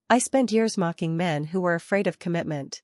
I spent years mocking men who were afraid of commitment.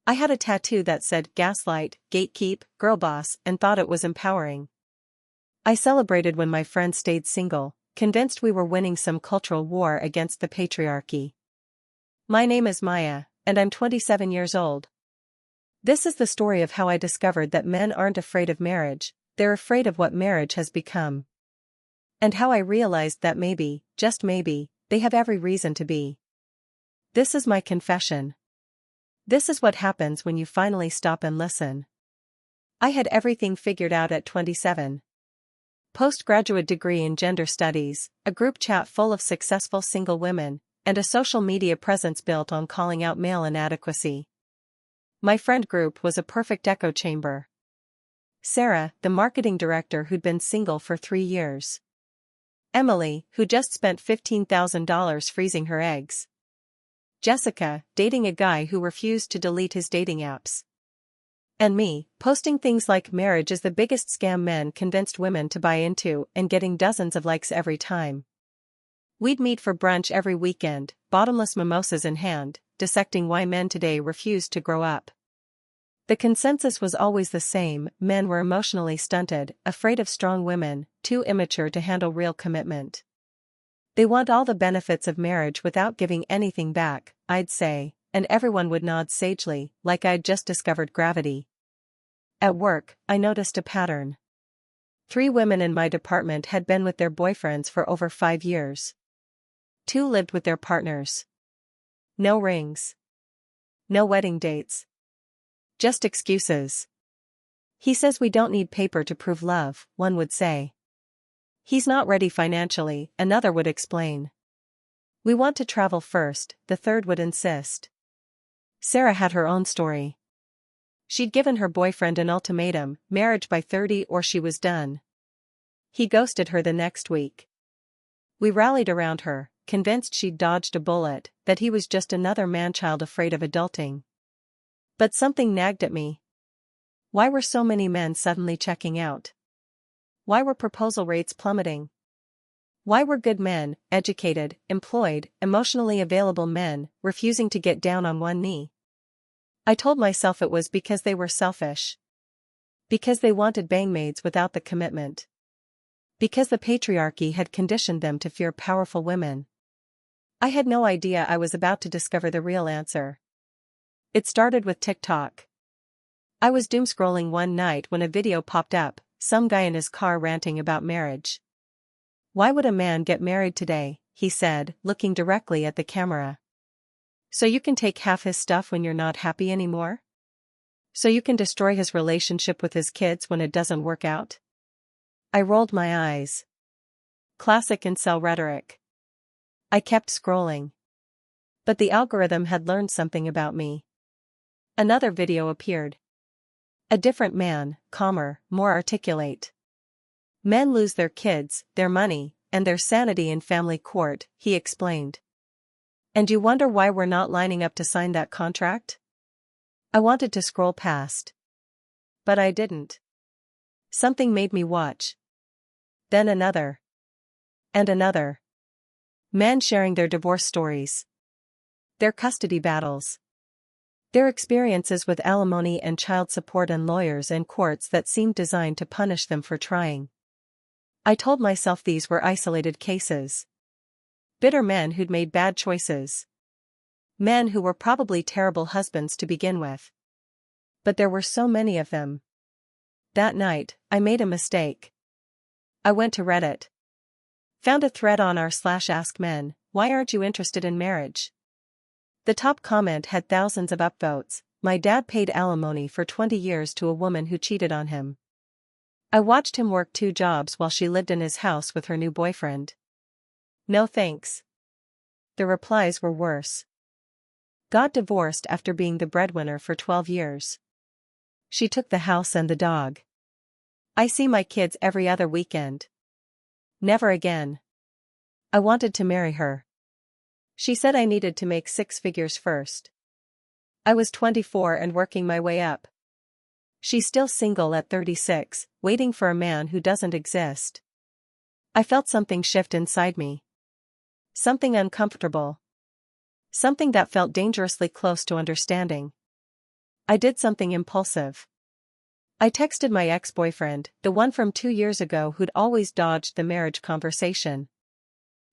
I had a tattoo that said gaslight, gatekeep, girl boss, and thought it was empowering. I celebrated when my friends stayed single, convinced we were winning some cultural war against the patriarchy. My name is Maya, and I'm 27 years old. This is the story of how I discovered that men aren't afraid of marriage, they're afraid of what marriage has become. And how I realized that maybe, just maybe, they have every reason to be. This is my confession. This is what happens when you finally stop and listen. I had everything figured out at 27. Postgraduate degree in gender studies, a group chat full of successful single women, and a social media presence built on calling out male inadequacy. My friend group was a perfect echo chamber. Sarah, the marketing director who'd been single for 3 years. Emily, who just spent $15,000 freezing her eggs. Jessica, dating a guy who refused to delete his dating apps. And me, posting things like marriage is the biggest scam men convinced women to buy into and getting dozens of likes every time. We'd meet for brunch every weekend, bottomless mimosas in hand, dissecting why men today refused to grow up. The consensus was always the same: men were emotionally stunted, afraid of strong women, too immature to handle real commitment. They want all the benefits of marriage without giving anything back, I'd say, and everyone would nod sagely, like I'd just discovered gravity. At work, I noticed a pattern. 3 women in my department had been with their boyfriends for over 5 years. 2 lived with their partners. No rings. No wedding dates. Just excuses. He says we don't need paper to prove love, one would say. He's not ready financially, another would explain. We want to travel first, the third would insist. Sarah had her own story. She'd given her boyfriend an ultimatum: marriage by 30 or she was done. He ghosted her the next week. We rallied around her, convinced she'd dodged a bullet, that he was just another man-child afraid of adulting. But something nagged at me. Why were so many men suddenly checking out? Why were proposal rates plummeting? Why were good men, educated, employed, emotionally available men, refusing to get down on one knee? I told myself it was because they were selfish. Because they wanted bangmaids without the commitment. Because the patriarchy had conditioned them to fear powerful women. I had no idea I was about to discover the real answer. It started with TikTok. I was doom-scrolling one night when a video popped up, some guy in his car ranting about marriage. Why would a man get married today, he said, looking directly at the camera. So you can take half his stuff when you're not happy anymore? So you can destroy his relationship with his kids when it doesn't work out? I rolled my eyes. Classic incel rhetoric. I kept scrolling. But the algorithm had learned something about me. Another video appeared. A different man, calmer, more articulate. Men lose their kids, their money, and their sanity in family court, he explained. And you wonder why we're not lining up to sign that contract? I wanted to scroll past. But I didn't. Something made me watch. Then another. And another. Men sharing their divorce stories. Their custody battles. Their experiences with alimony and child support and lawyers and courts that seemed designed to punish them for trying. I told myself these were isolated cases. Bitter men who'd made bad choices. Men who were probably terrible husbands to begin with. But there were so many of them. That night, I made a mistake. I went to Reddit. Found a thread on r/askmen, why aren't you interested in marriage? The top comment had thousands of upvotes. My dad paid alimony for 20 years to a woman who cheated on him. I watched him work 2 jobs while she lived in his house with her new boyfriend. No thanks. The replies were worse. Got divorced after being the breadwinner for 12 years. She took the house and the dog. I see my kids every other weekend. Never again. I wanted to marry her. She said I needed to make 6 figures first. I was 24 and working my way up. She's still single at 36, waiting for a man who doesn't exist. I felt something shift inside me. Something uncomfortable. Something that felt dangerously close to understanding. I did something impulsive. I texted my ex-boyfriend, the one from 2 years ago who'd always dodged the marriage conversation.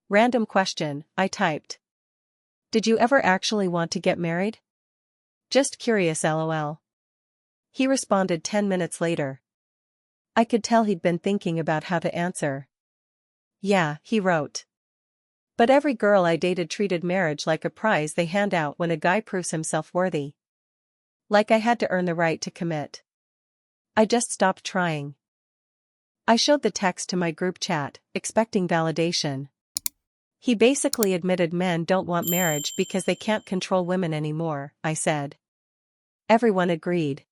Random question, I typed. Did you ever actually want to get married? Just curious, lol. He responded 10 minutes later. I could tell he'd been thinking about how to answer. Yeah, he wrote. But every girl I dated treated marriage like a prize they hand out when a guy proves himself worthy. Like I had to earn the right to commit. I just stopped trying. I showed the text to my group chat, expecting validation. He basically admitted men don't want marriage because they can't control women anymore, I said. Everyone agreed.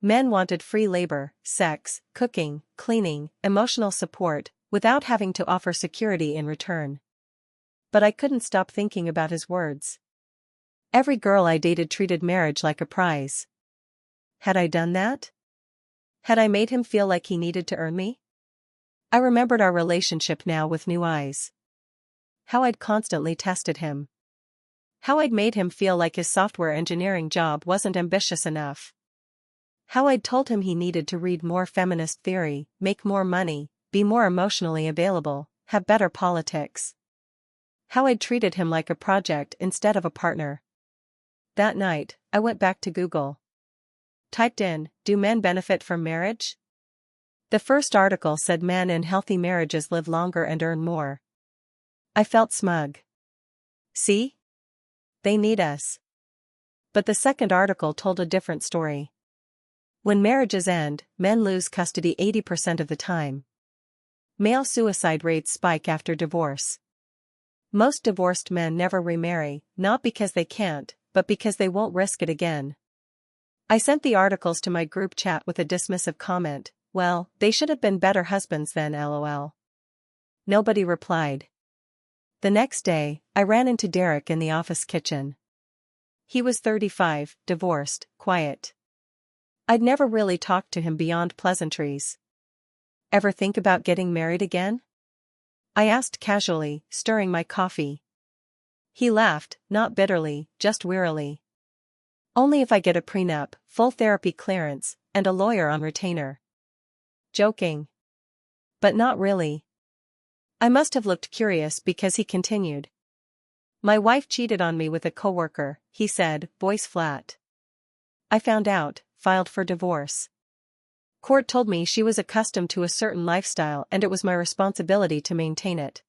Men wanted free labor, sex, cooking, cleaning, emotional support, without having to offer security in return. But I couldn't stop thinking about his words. Every girl I dated treated marriage like a prize. Had I done that? Had I made him feel like he needed to earn me? I remembered our relationship now with new eyes. How I'd constantly tested him. How I'd made him feel like his software engineering job wasn't ambitious enough. How I'd told him he needed to read more feminist theory, make more money, be more emotionally available, have better politics. How I'd treated him like a project instead of a partner. That night, I went back to Google. Typed in, do men benefit from marriage? The first article said men in healthy marriages live longer and earn more. I felt smug. See? They need us. But the second article told a different story. When marriages end, men lose custody 80% of the time. Male suicide rates spike after divorce. Most divorced men never remarry, not because they can't, but because they won't risk it again. I sent the articles to my group chat with a dismissive comment, well, they should have been better husbands then, lol. Nobody replied. The next day, I ran into Derek in the office kitchen. He was 35, divorced, quiet. I'd never really talked to him beyond pleasantries. Ever think about getting married again? I asked casually, stirring my coffee. He laughed, not bitterly, just wearily. Only if I get a prenup, full therapy clearance, and a lawyer on retainer. Joking. But not really. I must have looked curious because he continued. My wife cheated on me with a coworker, he said, voice flat. I found out, filed for divorce. Court told me she was accustomed to a certain lifestyle and it was my responsibility to maintain it.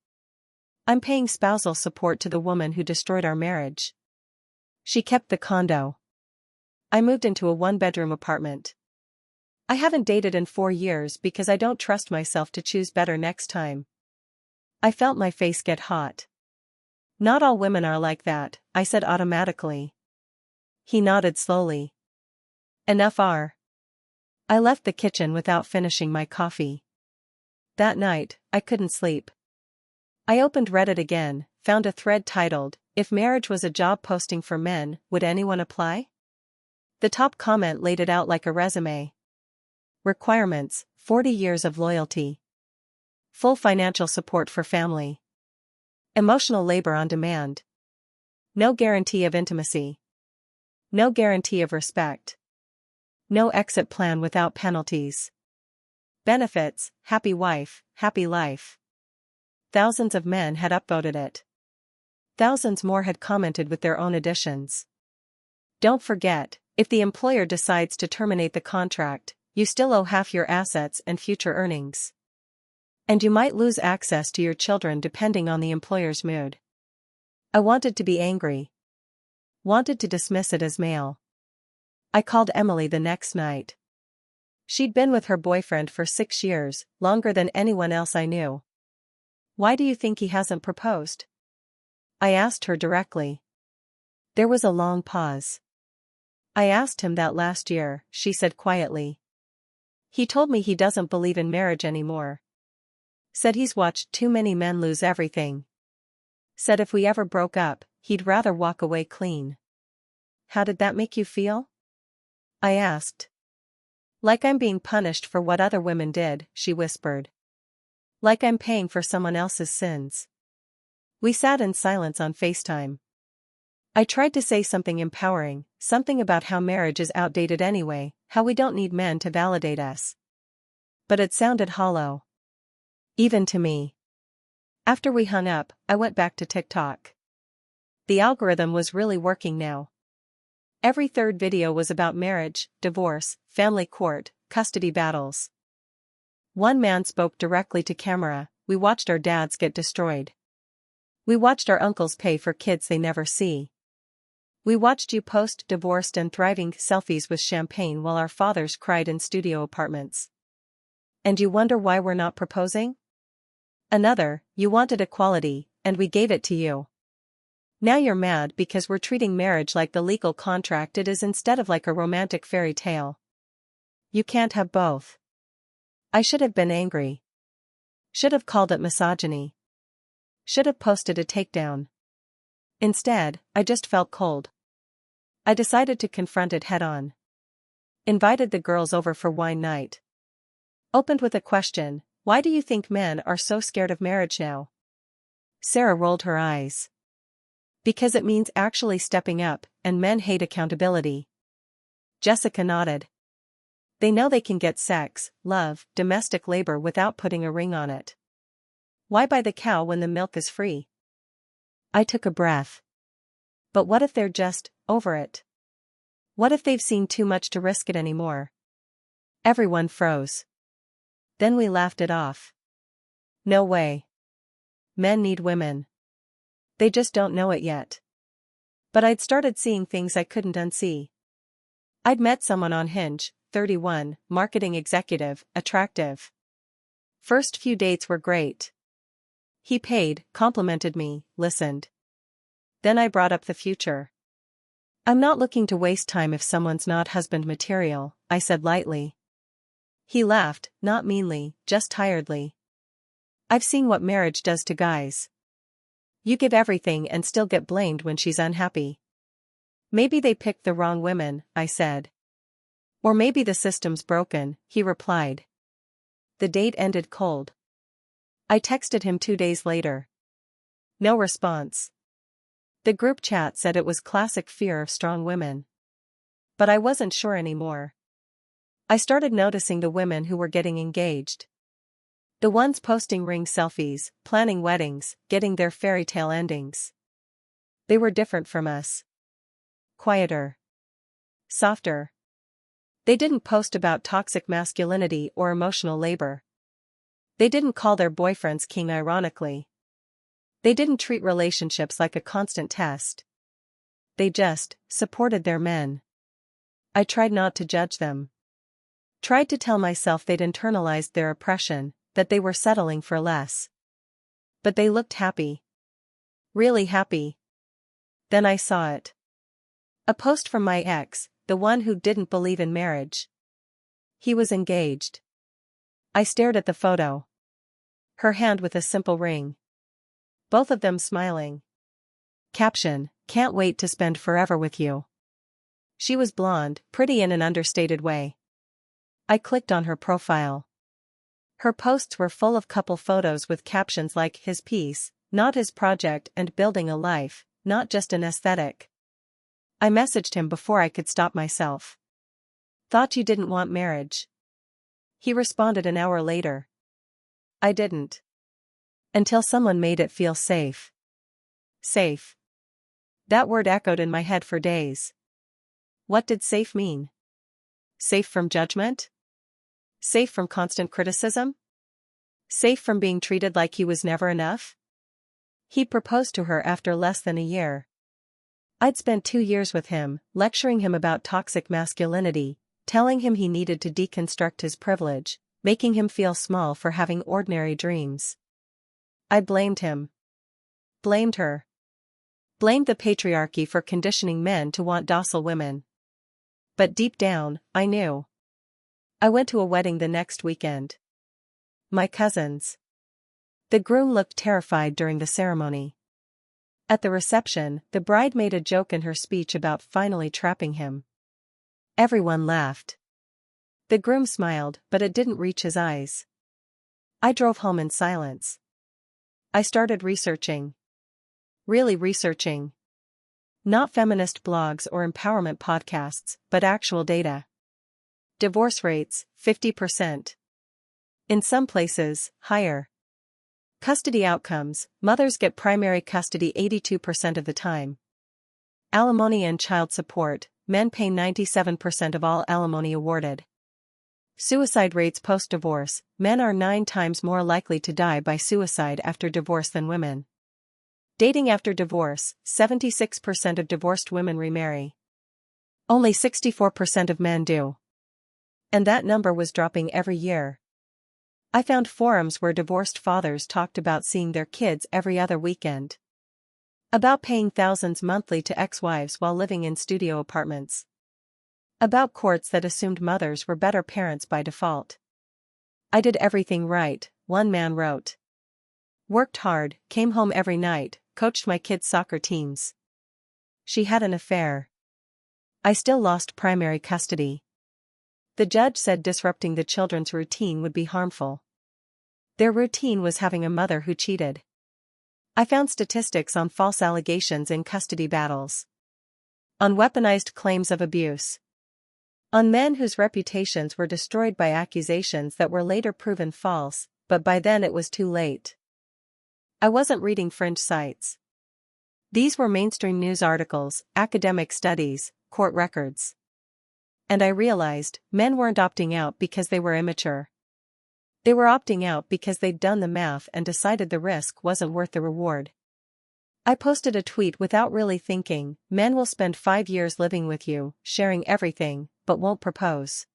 I'm paying spousal support to the woman who destroyed our marriage. She kept the condo. I moved into a one-bedroom apartment. I haven't dated in 4 years because I don't trust myself to choose better next time. I felt my face get hot. Not all women are like that, I said automatically. He nodded slowly. Enough are. I left the kitchen without finishing my coffee. That night, I couldn't sleep. I opened Reddit again, found a thread titled, If marriage was a job posting for men, would anyone apply? The top comment laid it out like a resume. Requirements, 40 years of loyalty. Full financial support for family. Emotional labor on demand. No guarantee of intimacy. No guarantee of respect. No exit plan without penalties. Benefits, happy wife, happy life. Thousands of men had upvoted it. Thousands more had commented with their own additions. Don't forget, if the employer decides to terminate the contract, you still owe half your assets and future earnings. And you might lose access to your children depending on the employer's mood. I wanted to be angry. Wanted to dismiss it as male. I called Emily the next night. She'd been with her boyfriend for 6 years, longer than anyone else I knew. Why do you think he hasn't proposed? I asked her directly. There was a long pause. I asked him that last year, she said quietly. He told me he doesn't believe in marriage anymore. Said he's watched too many men lose everything. Said if we ever broke up, he'd rather walk away clean. How did that make you feel? I asked. Like I'm being punished for what other women did, she whispered. Like I'm paying for someone else's sins. We sat in silence on FaceTime. I tried to say something empowering, something about how marriage is outdated anyway, how we don't need men to validate us. But it sounded hollow. Even to me. After we hung up, I went back to TikTok. The algorithm was really working now. Every third video was about marriage, divorce, family court, custody battles. One man spoke directly to camera, "We watched our dads get destroyed. We watched our uncles pay for kids they never see. We watched you post divorced and thriving selfies with champagne while our fathers cried in studio apartments. And you wonder why we're not proposing?" Another, "You wanted equality, and we gave it to you. Now you're mad because we're treating marriage like the legal contract it is instead of like a romantic fairy tale. You can't have both." I should have been angry. Should have called it misogyny. Should have posted a takedown. Instead, I just felt cold. I decided to confront it head-on. Invited the girls over for wine night. Opened with a question, "Why do you think men are so scared of marriage now?" Sarah rolled her eyes. "Because it means actually stepping up, and men hate accountability." Jessica nodded. "They know they can get sex, love, domestic labor without putting a ring on it. Why buy the cow when the milk is free?" I took a breath. But what if they're just over it? What if they've seen too much to risk it anymore? Everyone froze. Then we laughed it off. No way. Men need women. They just don't know it yet. But I'd started seeing things I couldn't unsee. I'd met someone on Hinge, 31, marketing executive, attractive. First few dates were great. He paid, complimented me, listened. Then I brought up the future. "I'm not looking to waste time if someone's not husband material," I said lightly. He laughed, not meanly, just tiredly. "I've seen what marriage does to guys. You give everything and still get blamed when she's unhappy." "Maybe they picked the wrong women," I said. "Or maybe the system's broken," he replied. The date ended cold. I texted him 2 days later. No response. The group chat said it was classic fear of strong women. But I wasn't sure anymore. I started noticing the women who were getting engaged. The ones posting ring selfies, planning weddings, getting their fairy tale endings. They were different from us. Quieter. Softer. They didn't post about toxic masculinity or emotional labor. They didn't call their boyfriends king ironically. They didn't treat relationships like a constant test. They just supported their men. I tried not to judge them. Tried to tell myself they'd internalized their oppression, that they were settling for less. But they looked happy. Really happy. Then I saw it. A post from my ex, the one who didn't believe in marriage. He was engaged. I stared at the photo. Her hand with a simple ring. Both of them smiling. Caption, "Can't wait to spend forever with you." She was blonde, pretty in an understated way. I clicked on her profile. Her posts were full of couple photos with captions like "his piece," "not his project," and "building a life, not just an aesthetic." I messaged him before I could stop myself. "Thought you didn't want marriage." He responded an hour later. "I didn't. Until someone made it feel safe." Safe. That word echoed in my head for days. What did safe mean? Safe from judgment? Safe from constant criticism? Safe from being treated like he was never enough? He proposed to her after less than a year. I'd spent 2 years with him, lecturing him about toxic masculinity, telling him he needed to deconstruct his privilege, making him feel small for having ordinary dreams. I blamed him. Blamed her. Blamed the patriarchy for conditioning men to want docile women. But deep down, I knew. I went to a wedding the next weekend. My cousin's. The groom looked terrified during the ceremony. At the reception, the bride made a joke in her speech about finally trapping him. Everyone laughed. The groom smiled, but it didn't reach his eyes. I drove home in silence. I started researching. Really researching. Not feminist blogs or empowerment podcasts, but actual data. Divorce rates, 50%. In some places, higher. Custody outcomes, mothers get primary custody 82% of the time. Alimony and child support, men pay 97% of all alimony awarded. Suicide rates post-divorce, men are 9 times more likely to die by suicide after divorce than women. Dating after divorce, 76% of divorced women remarry. Only 64% of men do. And that number was dropping every year. I found forums where divorced fathers talked about seeing their kids every other weekend. About paying thousands monthly to ex-wives while living in studio apartments. About courts that assumed mothers were better parents by default. I did everything right, one man wrote. Worked hard, came home every night, coached my kids' soccer teams. She had an affair. I still lost primary custody. The judge said disrupting the children's routine would be harmful. Their routine was having a mother who cheated. I found statistics on false allegations in custody battles. On weaponized claims of abuse. On men whose reputations were destroyed by accusations that were later proven false, but by then it was too late. I wasn't reading fringe sites. These were mainstream news articles, academic studies, court records. And I realized, men weren't opting out because they were immature. They were opting out because they'd done the math and decided the risk wasn't worth the reward. I posted a tweet without really thinking, men will spend 5 years living with you, sharing everything, but won't propose.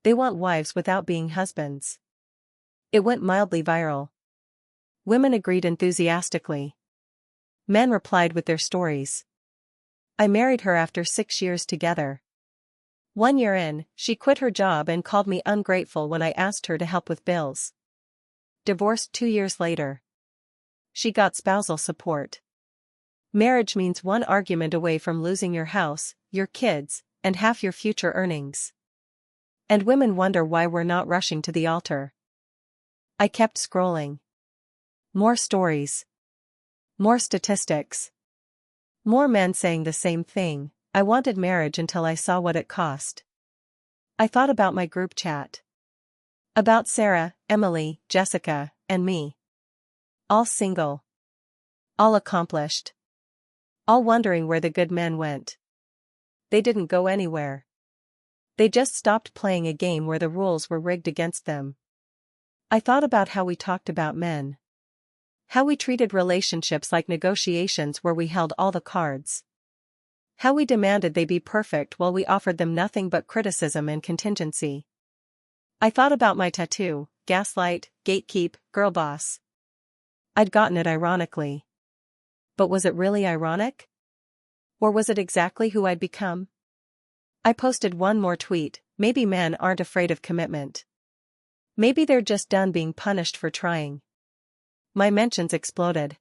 They want wives without being husbands. It went mildly viral. Women agreed enthusiastically. Men replied with their stories. I married her after 6 years together. 1 year in, she quit her job and called me ungrateful when I asked her to help with bills. Divorced 2 years later. She got spousal support. Marriage means one argument away from losing your house, your kids, and half your future earnings. And women wonder why we're not rushing to the altar. I kept scrolling. More stories. More statistics. More men saying the same thing. I wanted marriage until I saw what it cost. I thought about my group chat. About Sarah, Emily, Jessica, and me. All single. All accomplished. All wondering where the good men went. They didn't go anywhere. They just stopped playing a game where the rules were rigged against them. I thought about how we talked about men. How we treated relationships like negotiations where we held all the cards. How we demanded they be perfect while we offered them nothing but criticism and contingency. I thought about my tattoo, gaslight, gatekeep, girl boss. I'd gotten it ironically. But was it really ironic? Or was it exactly who I'd become? I posted one more tweet, maybe men aren't afraid of commitment. Maybe they're just done being punished for trying. My mentions exploded.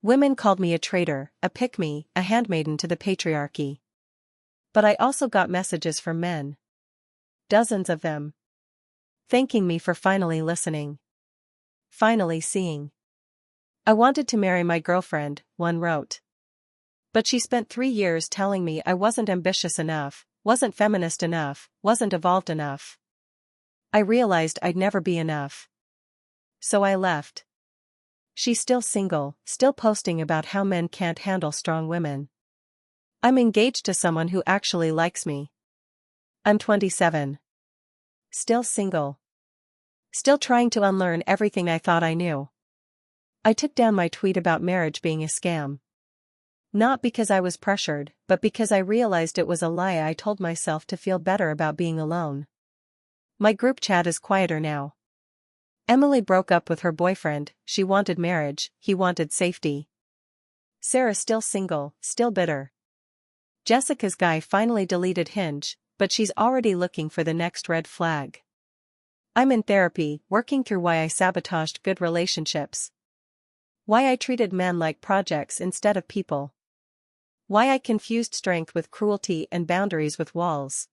Women called me a traitor, a pick-me, a handmaiden to the patriarchy. But I also got messages from men. Dozens of them. Thanking me for finally listening. Finally seeing. I wanted to marry my girlfriend, one wrote. But she spent 3 years telling me I wasn't ambitious enough, wasn't feminist enough, wasn't evolved enough. I realized I'd never be enough. So I left. She's still single, still posting about how men can't handle strong women. I'm engaged to someone who actually likes me. I'm 27. Still single. Still trying to unlearn everything I thought I knew. I took down my tweet about marriage being a scam. Not because I was pressured, but because I realized it was a lie I told myself to feel better about being alone. My group chat is quieter now. Emily broke up with her boyfriend, she wanted marriage, he wanted safety. Sarah's still single, still bitter. Jessica's guy finally deleted Hinge, but she's already looking for the next red flag. I'm in therapy, working through why I sabotaged good relationships. Why I treated men like projects instead of people. Why I confused strength with cruelty and boundaries with walls.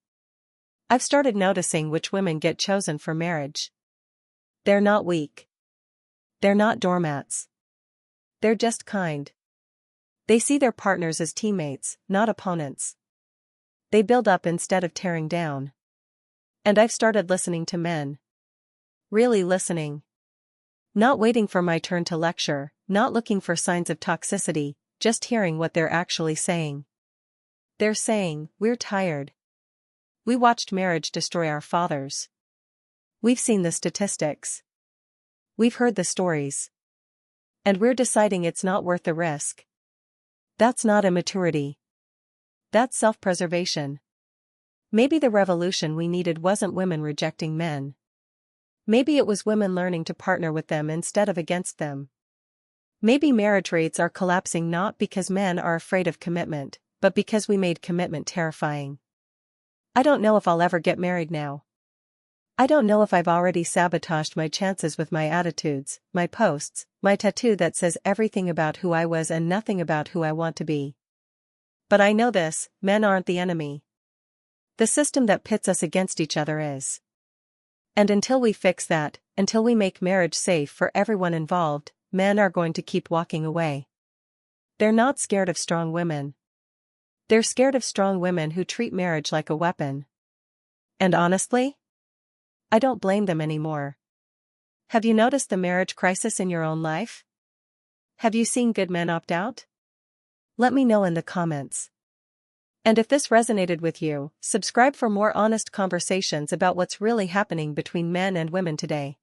I've started noticing which women get chosen for marriage. They're not weak. They're not doormats. They're just kind. They see their partners as teammates, not opponents. They build up instead of tearing down. And I've started listening to men. Really listening. Not waiting for my turn to lecture, not looking for signs of toxicity, just hearing what they're actually saying. They're saying, "We're tired. We watched marriage destroy our fathers. We've seen the statistics. We've heard the stories. And we're deciding it's not worth the risk." That's not immaturity. That's self-preservation. Maybe the revolution we needed wasn't women rejecting men. Maybe it was women learning to partner with them instead of against them. Maybe marriage rates are collapsing not because men are afraid of commitment, but because we made commitment terrifying. I don't know if I'll ever get married now. I don't know if I've already sabotaged my chances with my attitudes, my posts, my tattoo that says everything about who I was and nothing about who I want to be. But I know this: men aren't the enemy. The system that pits us against each other is. And until we fix that, until we make marriage safe for everyone involved, men are going to keep walking away. They're not scared of strong women. They're scared of strong women who treat marriage like a weapon. And honestly, I don't blame them anymore. Have you noticed the marriage crisis in your own life? Have you seen good men opt out? Let me know in the comments. And if this resonated with you, subscribe for more honest conversations about what's really happening between men and women today.